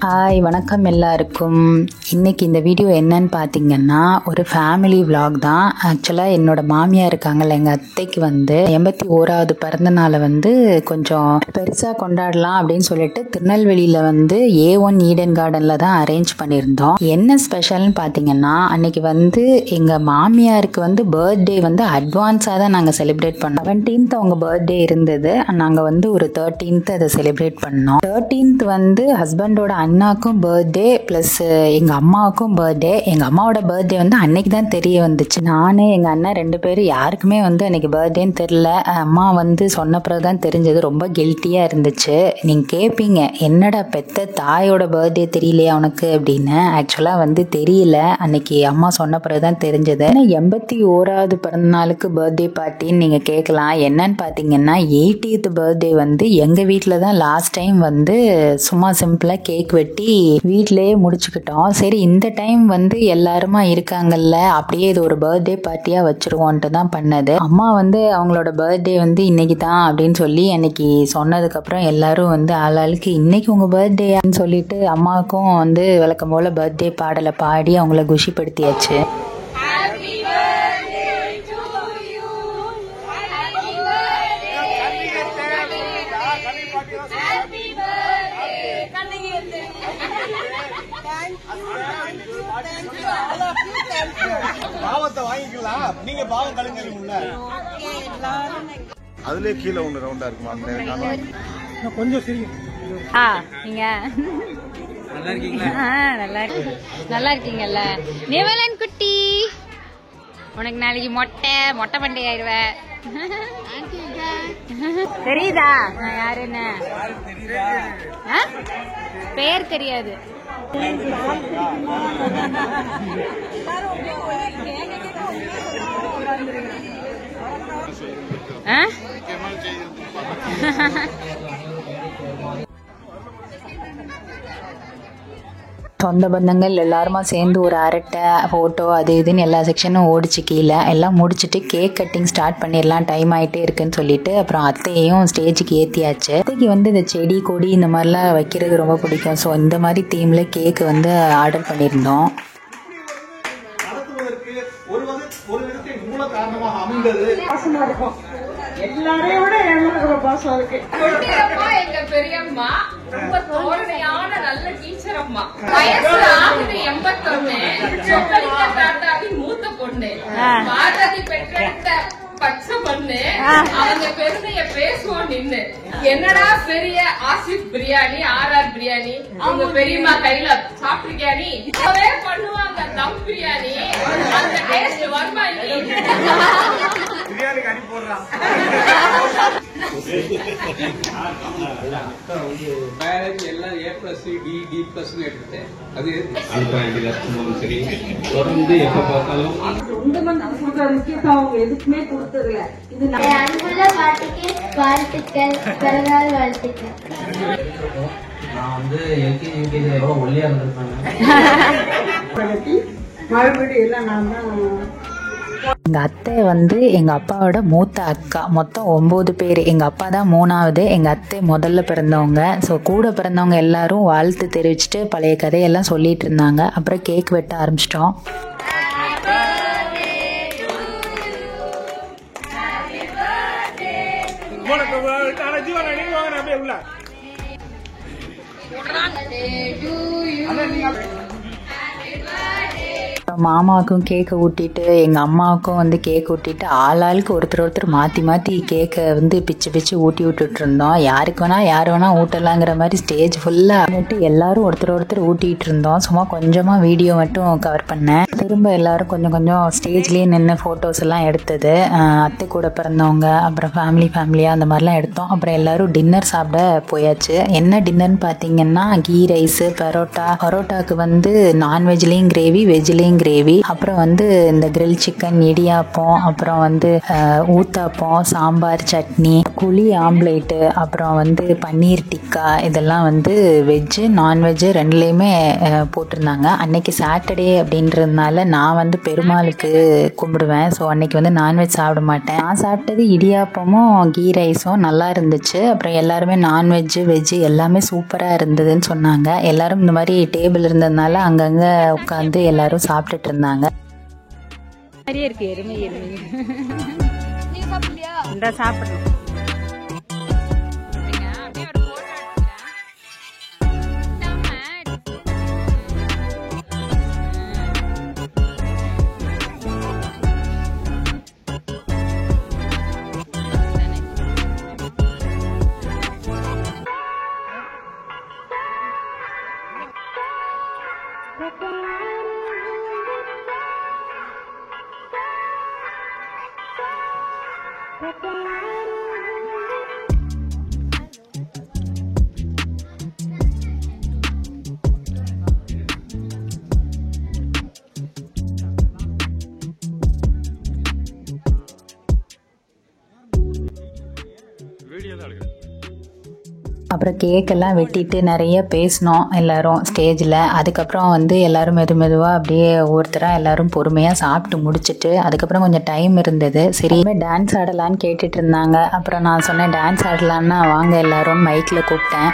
Hi, வணக்கம் எல்லாருக்கும். இன்றைக்கி இந்த வீடியோ என்னன்னு பார்த்தீங்கன்னா ஒரு ஃபேமிலி விலாக் தான். ஆக்சுவலாக என்னோடய மாமியார் இருக்காங்கல்ல, எங்கள் அத்தைக்கு 81வது பிறந்த நாளை கொஞ்சம் பெருசாக கொண்டாடலாம் அப்படின்னு சொல்லிட்டு திருநெல்வேலியில் A1 ஈடன் கார்டனில் தான் அரேஞ்ச் பண்ணியிருந்தோம். என்ன ஸ்பெஷல்னு பார்த்தீங்கன்னா அன்றைக்கி எங்கள் மாமியாருக்கு பர்த்டே அட்வான்ஸாக தான் நாங்கள் செலிப்ரேட் பண்ணோம். 17th அவங்க பர்த்டே இருந்தது. நாங்கள் ஒரு 13th அதை செலிப்ரேட் பண்ணோம். 13th ஹஸ்பண்டோட அண்ணாக்கும் பர்த்டே ப்ளஸ் எங்கள் அம்மாவுக்கும் பர்த்டே. எங்கள் அம்மாவோட பர்த்டே அன்னைக்கு தான் தெரிய வந்துச்சு. நான் எங்கள் அண்ணன் 2 பேரும் யாருக்குமே அன்னைக்கு பர்த்டேன்னு தெரில. அம்மா சொன்ன பிறகு தான் தெரிஞ்சது. ரொம்ப கில்ட்டியாக இருந்துச்சு. நீங்கள் கேட்பீங்க, என்னடா பெத்த தாயோட பர்த்டே தெரியலையா உனக்கு அப்படின்னு. ஆக்சுவலாக தெரியல. அன்னைக்கு அம்மா சொன்ன பிறகு தான் தெரிஞ்சது. 81வது பிறந்தநாளுக்கு பர்த்டே பார்ட்டின்னு நீங்கள் கேட்கலாம். என்னன்னு பார்த்தீங்கன்னா 80th பர்த்டே எங்கள் வீட்டில் தான் லாஸ்ட் டைம் சும்மா சிம்பிளாக கேக் வெட்டி வீட்டிலேயே முடிச்சுக்கிட்டோம். சரி, இந்த டைம் எல்லாருமா இருக்காங்கல்ல, அப்படியே இது ஒரு பர்த்டே பார்ட்டியாக வச்சுருவோன்ட்டு தான் பண்ணது. அம்மா அவங்களோட பர்த்டே இன்னைக்கு தான் அப்படின்னு சொல்லி அன்னைக்கு சொன்னதுக்கப்புறம் எல்லாரும் ஆளாளுக்கு இன்னைக்கு உங்கள் பர்த்டேன்னு சொல்லிட்டு அம்மாவுக்கும் வழக்கம் போல் பர்த்டே பாடலை பாடி அவங்கள குஷிப்படுத்தியாச்சு. பாவத்தை வாங்கிக்கலாம், நீங்க பாவம் கழுங்குறீங்களா? அதுலயே கீழே ஒண்ணு ரவுண்டா இருக்குமா? கொஞ்சம் சரி. நீங்க நல்லா இருக்கீங்கல்ல நிவலன் குட்டி? உனக்கு நாளைக்கு மொட்டை பண்டை ஆயிடுவ. தெரியுதா நான் யாருன்னு? பேர் தெரியாது. சொந்த பந்தங்கள் எல்லாருமா சேர்ந்து ஒரு அரட்டை ஃபோட்டோ அது இதுன்னு எல்லா செக்ஷனும் ஓடிச்சு. கீழே எல்லாம் முடிச்சுட்டு கேக் கட்டிங் ஸ்டார்ட் பண்ணிடலாம், டைம் ஆகிட்டே இருக்குன்னு சொல்லிட்டு அப்புறம் அத்தையையும் ஸ்டேஜுக்கு ஏற்றியாச்சு. அத்தைக்கு இந்த செடி கொடி இந்த மாதிரிலாம் வைக்கிறது ரொம்ப பிடிக்கும். ஸோ இந்த மாதிரி தீமில் கேக்கு ஆர்டர் பண்ணியிருந்தோம். எல்லாரையும் விட எங்களுக்கு பாசம் இருக்கு. எங்க பெரியம்மா ரொம்ப தோரணையான நல்ல டீச்சர் அம்மா. வயசு ஆகுது 81. தாத்தாவின் மூத்த பொண்ணு. பாரதி பெற்றெடுத்த பச்சை பொண்ணு. அவங்க பெருமைய பேசுவோம் நின்னு. என்னடா பெரிய ஆசிப் பிரியாணி, RR பிரியாணி, அவங்க பெரியம்மா கையில சாப்பிட்டிருக்கியானி இப்பவே பண்ணுவாங்க தம் பிரியாணி. அந்த டேஸ்ட் வருமா? பிரியாணிக்கு அடி போடுறான். எல்லாம் A+C D+D+ எடுத்தேன். அது சரி தொடர்ந்து எப்ப பார்த்தாலும் முக்கியத்துவம் அவங்க எதுக்குமே கொடுத்ததில்ல. இது அன்புள்ள பாட்டுக்கு வாழ்த்துக்கள், பிறந்தநாள் வாழ்த்துக்கள். நான் LKG UKG எவ்வளவு ஒல்லியா இருந்திருப்பாங்க. மறுபடியும் எல்லாம் நான் தான். எங்கள் அத்தை எங்கள் அப்பாவோட மூத்த அக்கா. மொத்தம் 9 பேர். எங்கள் அப்பா தான் 3வது. எங்கள் அத்தை முதல்ல பிறந்தவங்க. ஸோ கூட பிறந்தவங்க எல்லாரும் வாழ்த்து தெரிவிச்சுட்டு பழைய கதையெல்லாம் சொல்லிட்டு இருந்தாங்க. அப்புறம் கேக் வெட்ட ஆரம்பிச்சிட்டோம். மாமாவுக்கும் கேக்கை ஊட்டிட்டு எங்கள் அம்மாவுக்கும் கேக் ஊட்டிட்டு ஆளாளுக்கு ஒருத்தர் மாற்றி கேக்கை பிச்சு ஊட்டி விட்டுட்டு இருந்தோம். யாருக்கு வேணா யார் வேணா ஊட்டலாங்கிற மாதிரி ஸ்டேஜ் ஃபுல்லாக எல்லாரும் ஒருத்தர் ஊட்டிகிட்டு இருந்தோம். சும்மா கொஞ்சமாக வீடியோ மட்டும் கவர் பண்ணேன். திரும்ப எல்லாரும் கொஞ்சம் ஸ்டேஜ்லேயே நின்று ஃபோட்டோஸ் எல்லாம் எடுத்தது. அத்தை கூட பிறந்தவங்க அப்புறம் ஃபேமிலியாக அந்த மாதிரிலாம் எடுத்தோம். அப்புறம் எல்லாரும் டின்னர் சாப்பிட போயாச்சு. என்ன டின்னர்னு பார்த்தீங்கன்னா கீ ரைஸு, பரோட்டாக்கு நான்வெஜ்லேயும் கிரேவி, வெஜ்லேயும் கிரேவி, அப்புறம் இந்த கிரில் சிக்கன், இடியாப்பம், அப்புறம் ஊத்தாப்பம், சாம்பார், சட்னி, குழி ஆம்லேட்டு, அப்புறம் பன்னீர் டிக்கா, இதெல்லாம் வெஜ்ஜு நான்வெஜ்ஜு ரெண்டுலேயுமே போட்டிருந்தாங்க. அன்னைக்கு சாட்டர்டே அப்படின்றதுனால அதனால் நான் வந்து பெருமாளுக்கு கும்பிடுவேன். ஸோ அன்றைக்கி வந்து நான்வெஜ் சாப்பிட மாட்டேன். நான் சாப்பிட்டது இடியாப்பமும் கீ ரைஸும் நல்லா இருந்துச்சு. அப்புறம் எல்லாருமே நான்வெஜ்ஜு வெஜ்ஜு எல்லாமே சூப்பராக இருந்ததுன்னு சொன்னாங்க. எல்லோரும் இந்த மாதிரி டேபிள் இருந்ததுனால அங்கங்கே உட்காந்து எல்லோரும் சாப்பிட்டுட்டு இருந்தாங்க. நிறைய இருக்கு எருமை இந்த சாப்பிடணும். அப்புறம் கேக்கெல்லாம் வெட்டிட்டு நிறைய பேசினோம் எல்லோரும் ஸ்டேஜில். அதுக்கப்புறம் வந்து எல்லோரும் மெதுவாக அப்படியே ஒவ்வொருத்தராக எல்லோரும் பொறுமையாக சாப்பிட்டு முடிச்சுட்டு அதுக்கப்புறம் கொஞ்சம் டைம் இருந்தது. சரி டான்ஸ் ஆடலான்னு கேட்டுட்டு இருந்தாங்க. அப்புறம் நான் சொன்னேன் டான்ஸ் ஆடலான்னா வாங்க எல்லோரும் மைக்கில் கூப்பிட்டேன்.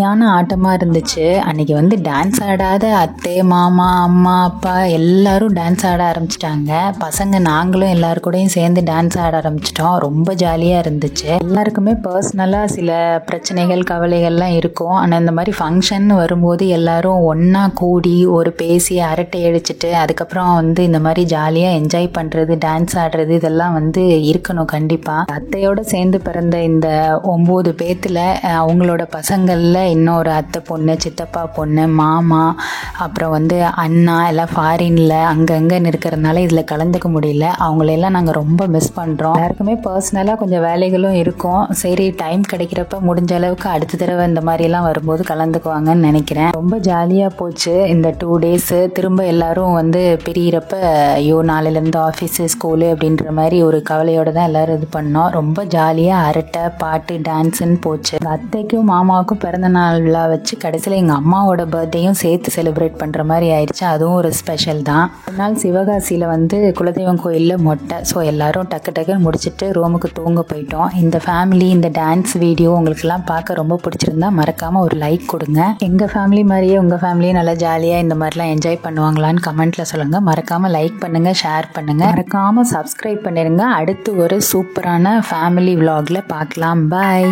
செம்மையான ஆட்டமாக இருந்துச்சு. அன்றைக்கி வந்து டான்ஸ் ஆடாத அத்தை, மாமா, அம்மா, அப்பா எல்லாரும் டான்ஸ் ஆட ஆரம்பிச்சிட்டாங்க. பசங்க நாங்களும் எல்லாரு கூடயும் சேர்ந்து டான்ஸ் ஆட ஆரம்பிச்சிட்டோம். ரொம்ப ஜாலியாக இருந்துச்சு. எல்லாருக்குமே பர்சனலாக சில பிரச்சனைகள் கவலைகள்லாம் இருக்கும். ஆனால் இந்த மாதிரி ஃபங்க்ஷன் வரும்போது எல்லாரும் ஒன்றா கூடி ஒரு பேசி அரட்டை அடிச்சுட்டு அதுக்கப்புறம் வந்து இந்த மாதிரி ஜாலியாக என்ஜாய் பண்ணுறது, டான்ஸ் ஆடுறது இதெல்லாம் வந்து இருக்கணும் கண்டிப்பாக. அத்தையோடு சேர்ந்து பிறந்த இந்த 9 பேத்தில் அவங்களோட பசங்களில் இன்னொரு அத்தை பொண்ணு, சித்தப்பா பொண்ணு, மாமா, அப்புறம் வந்து அண்ணா எல்லாம் ஃபாரினில் அங்கங்கன்னு இருக்கிறதுனால இதில் கலந்துக்க முடியல. அவங்களெல்லாம் நாங்கள் ரொம்ப மிஸ் பண்ணுறோம். எல்லாருக்குமே பர்சனலாக கொஞ்சம் வேலைகளும் இருக்கும். சரி டைம் கிடைக்கிறப்ப முடிஞ்ச அளவுக்கு அடுத்த தடவை இந்த மாதிரிலாம் வரும்போது கலந்துக்குவாங்கன்னு நினைக்கிறேன். ரொம்ப ஜாலியாக போச்சு இந்த 2 டேஸு. திரும்ப எல்லாரும் வந்து பிரியிறப்ப ஐயோ நாளையிலேருந்து ஆஃபீஸு ஸ்கூலு அப்படின்ற மாதிரி ஒரு கவலையோடு தான் எல்லோரும் இது பண்ணோம். ரொம்ப ஜாலியாக அரட்டை, பாட்டு, டான்ஸுன்னு போச்சு. எங்கள் அத்தைக்கும் மாமாவுக்கும் பிறந்த நாள் விழா வச்சு கடைசியில் எங்கள் அம்மாவோட பர்த்டேயும் சேர்த்து செலிப்ரேட் பண்ணுற மாதிரி ஆயிடுச்சு. அதுவும் ஒரு ஸ்பெஷல் தான். ஒரு நாள் சிவகாசியில் வந்து குலதெய்வம் கோயிலில் மொட்டை. ஸோ எல்லோரும் டக்குன்னு முடிச்சுட்டு ரூமுக்கு தூங்க போயிட்டோம். இந்த ஃபேமிலி இந்த டான்ஸ் வீடியோ உங்களுக்கெல்லாம் பார்க்க ரொம்ப பிடிச்சிருந்தா மறக்காமல் ஒரு லைக் கொடுங்க. எங்கள் ஃபேமிலி மாதிரியே உங்கள் ஃபேமிலியும் நல்லா ஜாலியாக இந்த மாதிரிலாம் என்ஜாய் பண்ணுவாங்களான்னு கமெண்ட்டில் சொல்லுங்கள். மறக்காமல் லைக் பண்ணுங்கள், ஷேர் பண்ணுங்கள், மறக்காமல் சப்ஸ்கிரைப் பண்ணிடுங்க. அடுத்து ஒரு சூப்பரான ஃபேமிலி vlogல பார்க்கலாம். பாய்.